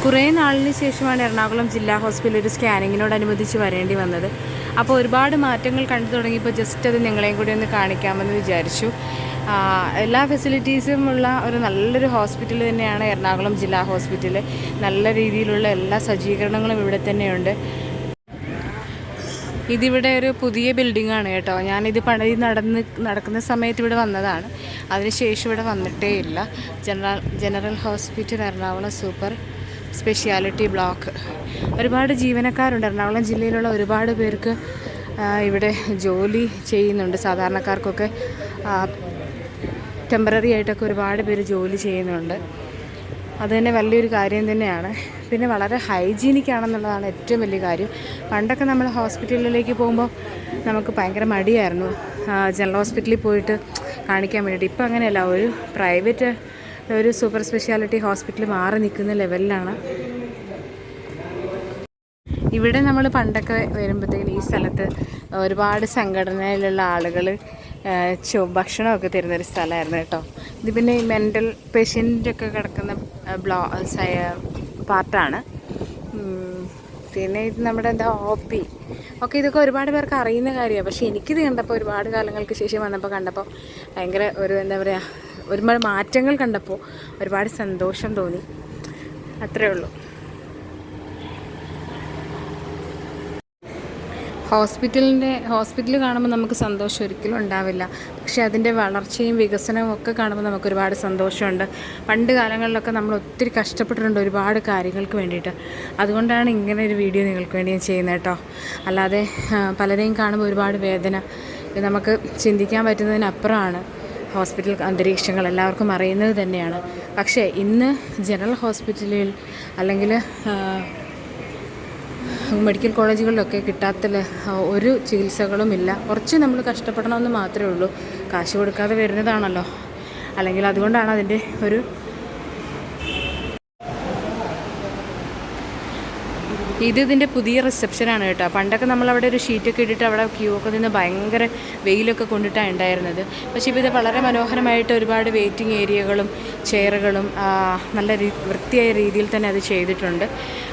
കുറേ നാളിന് ശേഷമാണ് എറണാകുളം ജില്ലാ ഹോസ്പിറ്റലിൽ ഒരു സ്കാനിങ്ങിനോടനുബന്ധിച്ച് വരേണ്ടി വന്നത്. അപ്പോൾ ഒരുപാട് മാറ്റങ്ങൾ കണ്ടു തുടങ്ങിയപ്പോൾ ജസ്റ്റ് അത് നിങ്ങളെയും കൂടി ഒന്ന് കാണിക്കാമെന്ന് വിചാരിച്ചു. എല്ലാ ഫെസിലിറ്റീസും ഉള്ള ഒരു നല്ലൊരു ഹോസ്പിറ്റൽ തന്നെയാണ് എറണാകുളം ജില്ലാ ഹോസ്പിറ്റൽ. നല്ല രീതിയിലുള്ള എല്ലാ സജ്ജീകരണങ്ങളും ഇവിടെ തന്നെയുണ്ട്. ഇതിവിടെ ഒരു പുതിയ ബിൽഡിംഗ് ആണ് കേട്ടോ. ഞാനിത് പണി നടക്കുന്ന സമയത്ത് ഇവിടെ വന്നതാണ്. അതിനുശേഷം ഇവിടെ വന്നിട്ടേ ഇല്ല. General hospital Ernakulam super speciality block. ഒരുപാട് ജീവനക്കാരുണ്ട്. എറണാകുളം ജില്ലയിലുള്ള ഒരുപാട് പേർക്ക് ഇവിടെ ജോലി ചെയ്യുന്നുണ്ട്. സാധാരണക്കാർക്കൊക്കെ ടെമ്പററി ആയിട്ടൊക്കെ ഒരുപാട് പേര് ജോലി ചെയ്യുന്നുണ്ട്. അതുതന്നെ വലിയൊരു കാര്യം തന്നെയാണ്. പിന്നെ വളരെ ഹൈജീനിക് ആണെന്നുള്ളതാണ് ഏറ്റവും വലിയ കാര്യം. പണ്ടൊക്കെ നമ്മൾ ഹോസ്പിറ്റലിലേക്ക് പോകുമ്പോൾ നമുക്ക് ഭയങ്കര മടിയായിരുന്നു ജനറൽ ഹോസ്പിറ്റലിൽ പോയിട്ട് കാണിക്കാൻ വേണ്ടിയിട്ട്. ഇപ്പോൾ അങ്ങനെയല്ല, ഒരു പ്രൈവറ്റ് ഒരു സൂപ്പർ സ്പെഷ്യാലിറ്റി ഹോസ്പിറ്റൽ മാറി നിൽക്കുന്ന ലെവലിലാണ്. ഇവിടെ നമ്മൾ പണ്ടൊക്കെ വരുമ്പോഴത്തേക്കും ഈ സ്ഥലത്ത് ഒരുപാട് സംഘടനയിലുള്ള ആളുകൾ ഭക്ഷണമൊക്കെ തരുന്നൊരു സ്ഥലമായിരുന്നു കേട്ടോ. ഇത് പിന്നെ ഈ മെൻ്റൽ പേഷ്യൻ്റൊക്കെ കിടക്കുന്ന പാർട്ടാണ്. പിന്നെ ഇത് നമ്മുടെ OP ഒക്കെ. ഇതൊക്കെ ഒരുപാട് പേർക്ക് അറിയുന്ന കാര്യമാണ്. പക്ഷേ എനിക്കിത് കണ്ടപ്പോൾ ഒരുപാട് കാലങ്ങൾക്ക് ശേഷം വന്നപ്പോൾ കണ്ടപ്പോൾ ഭയങ്കര ഒരു എന്താ പറയുക, ഒരുപാട് മാറ്റങ്ങൾ കണ്ടപ്പോൾ ഒരുപാട് സന്തോഷം തോന്നി. അത്രയേ ഉള്ളൂ. ഹോസ്പിറ്റൽ കാണുമ്പോൾ നമുക്ക് സന്തോഷം ഒരിക്കലും ഉണ്ടാവില്ല. പക്ഷേ അതിൻ്റെ വളർച്ചയും വികസനവും ഒക്കെ കാണുമ്പോൾ നമുക്ക് ഒരുപാട് സന്തോഷമുണ്ട്. പണ്ട് കാലങ്ങളിലൊക്കെ നമ്മൾ ഒത്തിരി കഷ്ടപ്പെട്ടിട്ടുണ്ട് ഒരുപാട് കാര്യങ്ങൾക്ക് വേണ്ടിയിട്ട്. അതുകൊണ്ടാണ് ഇങ്ങനെ ഒരു വീഡിയോ നിങ്ങൾക്ക് വേണ്ടി ഞാൻ ചെയ്യുന്നത് കേട്ടോ. അല്ലാതെ പലരെയും കാണുമ്പോൾ ഒരുപാട് വേദന, നമുക്ക് ചിന്തിക്കാൻ പറ്റുന്നതിനപ്പുറമാണ് ഹോസ്പിറ്റൽ അന്തരീക്ഷങ്ങൾ. എല്ലാവർക്കും അറിയുന്നത് തന്നെയാണ്. പക്ഷേ ഇന്ന് ജനറൽ ഹോസ്പിറ്റലിൽ അല്ലെങ്കിൽ മെഡിക്കൽ കോളേജുകളിലൊക്കെ കിട്ടാത്ത ഒരു ചികിത്സകളും ഇല്ല. കുറച്ച് നമ്മൾ കഷ്ടപ്പെടണമെന്ന് മാത്രമേ ഉള്ളൂ. കാശ് കൊടുക്കാതെ വരുന്നതാണല്ലോ. അല്ലെങ്കിൽ അതുകൊണ്ടാണ് അതിൻ്റെ ഒരു ഇതിൻ്റെ പുതിയ റിസപ്ഷനാണ് കേട്ടോ. പണ്ടൊക്കെ നമ്മളവിടെ ഒരു ഷീറ്റൊക്കെ ഇട്ടിട്ട് അവിടെ ക്യൂ ഒക്കെ നിന്ന് ഭയങ്കര വെയിലൊക്കെ കൊണ്ടിട്ടാണ് ഉണ്ടായിരുന്നത്. പക്ഷേ ഇപ്പോൾ ഇത് വളരെ മനോഹരമായിട്ട് ഒരുപാട് വെയിറ്റിംഗ് ഏരിയകളും ചെയറുകളും നല്ല വൃത്തിയായ രീതിയിൽ തന്നെ അത് ചെയ്തിട്ടുണ്ട്.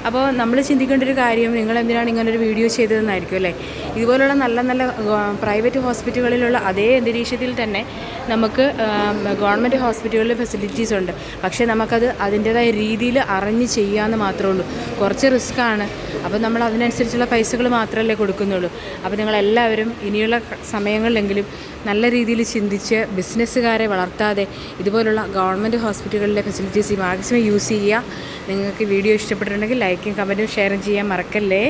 അപ്പോൾ നമ്മൾ ചിന്തിക്കേണ്ട ഒരു കാര്യം, നിങ്ങൾ എന്തിനാണ് ഇങ്ങനൊരു വീഡിയോ ചെയ്തതെന്നായിരിക്കും അല്ലേ. ഇതുപോലുള്ള നല്ല നല്ല പ്രൈവറ്റ് ഹോസ്പിറ്റലുകളിലുള്ള അതേ അന്തരീക്ഷത്തിൽ തന്നെ നമുക്ക് ഗവൺമെൻറ് ഹോസ്പിറ്റലുകളിൽ ഫെസിലിറ്റീസ് ഉണ്ട്. പക്ഷേ നമുക്കത് അതിൻ്റേതായ രീതിയിൽ അറിഞ്ഞ് ചെയ്യാമെന്ന് മാത്രമേ ഉള്ളൂ. കുറച്ച് റിസ്ക്കാണ്. അപ്പോൾ നമ്മൾ അതിനനുസരിച്ചുള്ള പൈസകൾ മാത്രമല്ലേ കൊടുക്കുന്നുള്ളൂ. അപ്പോൾ നിങ്ങളെല്ലാവരും ഇനിയുള്ള സമയങ്ങളിലെങ്കിലും നല്ല രീതിയിൽ ചിന്തിച്ച് ബിസിനസ്സുകാരെ വളർത്താതെ ഇതുപോലുള്ള ഗവൺമെൻറ് ഹോസ്പിറ്റലുകളിലെ ഫെസിലിറ്റീസ് മാക്സിമം യൂസ് ചെയ്യുക. നിങ്ങൾക്ക് വീഡിയോ ഇഷ്ടപ്പെട്ടിട്ടുണ്ടെങ്കിൽ ലൈക്കും കമൻറ്റും ഷെയറും ചെയ്യാൻ മറക്കല്ലേ.